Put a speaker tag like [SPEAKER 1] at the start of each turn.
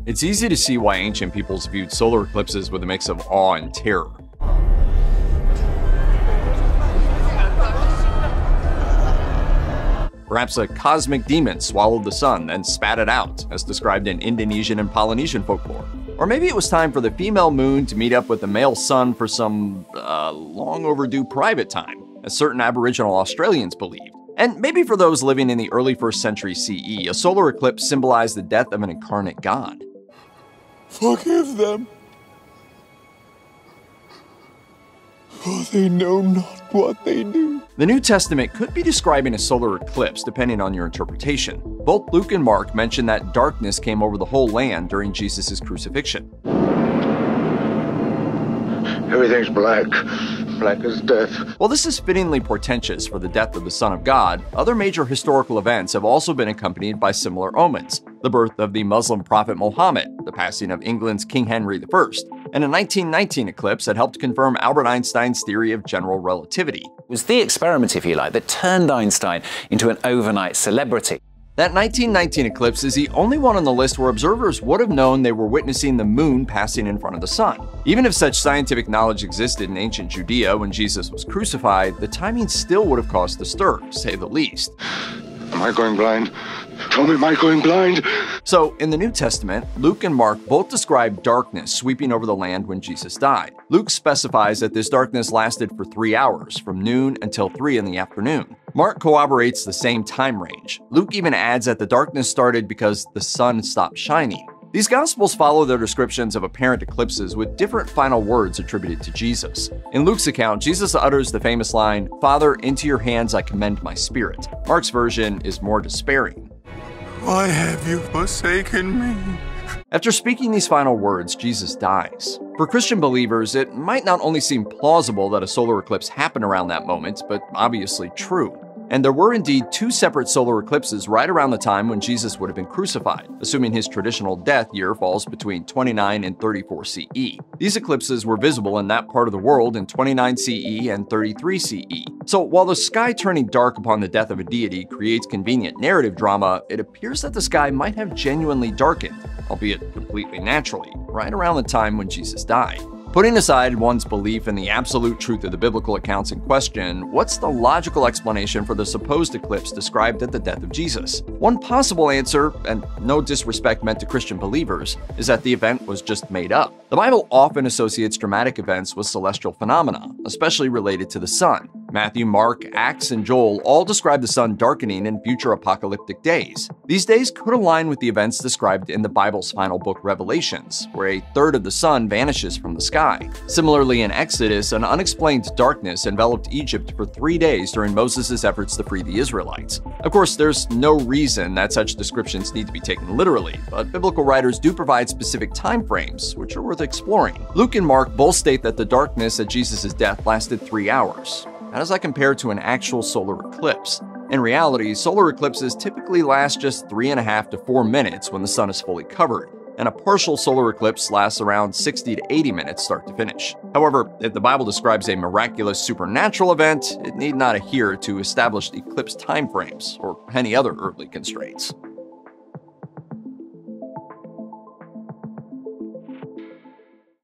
[SPEAKER 1] It's easy to see why ancient peoples viewed solar eclipses with a mix of awe and terror. Perhaps a cosmic demon swallowed the sun, then spat it out, as described in Indonesian and Polynesian folklore. Or maybe it was time for the female moon to meet up with the male sun for some, long overdue private time, as certain Aboriginal Australians believed. And maybe for those living in the early 1st century CE, a solar eclipse symbolized the death of an incarnate god.
[SPEAKER 2] Forgive them, for they know not what they do.
[SPEAKER 1] The New Testament could be describing a solar eclipse, depending on your interpretation. Both Luke and Mark mention that darkness came over the whole land during Jesus' crucifixion.
[SPEAKER 2] Everything's black. Black as death.
[SPEAKER 1] While this is fittingly portentous for the death of the Son of God, other major historical events have also been accompanied by similar omens. The birth of the Muslim prophet Muhammad, the passing of England's King Henry I, and a 1919 eclipse that helped confirm Albert Einstein's theory of general relativity.
[SPEAKER 3] It was the experiment, if you like, that turned Einstein into an overnight celebrity.
[SPEAKER 1] That 1919 eclipse is the only one on the list where observers would have known they were witnessing the moon passing in front of the sun. Even if such scientific knowledge existed in ancient Judea when Jesus was crucified, the timing still would have caused a stir, to say the least.
[SPEAKER 2] Am I going blind? Tell me, am I going blind?
[SPEAKER 1] So, in the New Testament, Luke and Mark both describe darkness sweeping over the land when Jesus died. Luke specifies that this darkness lasted for 3 hours, from noon until 3 in the afternoon. Mark corroborates the same time range. Luke even adds that the darkness started because the sun stopped shining. These Gospels follow their descriptions of apparent eclipses with different final words attributed to Jesus. In Luke's account, Jesus utters the famous line, "Father, into your hands I commend my spirit." Mark's version is more despairing.
[SPEAKER 2] Why have you forsaken me?
[SPEAKER 1] After speaking these final words, Jesus dies. For Christian believers, it might not only seem plausible that a solar eclipse happened around that moment, but obviously true. And there were indeed 2 separate solar eclipses right around the time when Jesus would have been crucified, assuming his traditional death year falls between 29 and 34 CE. These eclipses were visible in that part of the world in 29 CE and 33 CE. So while the sky turning dark upon the death of a deity creates convenient narrative drama, it appears that the sky might have genuinely darkened, albeit completely naturally, right around the time when Jesus died. Putting aside one's belief in the absolute truth of the biblical accounts in question, what's the logical explanation for the supposed eclipse described at the death of Jesus? One possible answer, and no disrespect meant to Christian believers, is that the event was just made up. The Bible often associates dramatic events with celestial phenomena, especially related to the sun. Matthew, Mark, Acts, and Joel all describe the sun darkening in future apocalyptic days. These days could align with the events described in the Bible's final book, Revelations, where a third of the sun vanishes from the sky. Similarly, in Exodus, an unexplained darkness enveloped Egypt for 3 days during Moses' efforts to free the Israelites. Of course, there's no reason that such descriptions need to be taken literally, but biblical writers do provide specific time frames, which are worth exploring. Luke and Mark both state that the darkness at Jesus' death lasted 3 hours. How does that compare to an actual solar eclipse? In reality, solar eclipses typically last just 3.5 to 4 minutes when the sun is fully covered, and a partial solar eclipse lasts around 60 to 80 minutes start to finish. However, if the Bible describes a miraculous supernatural event, it need not adhere to established eclipse timeframes or any other earthly constraints.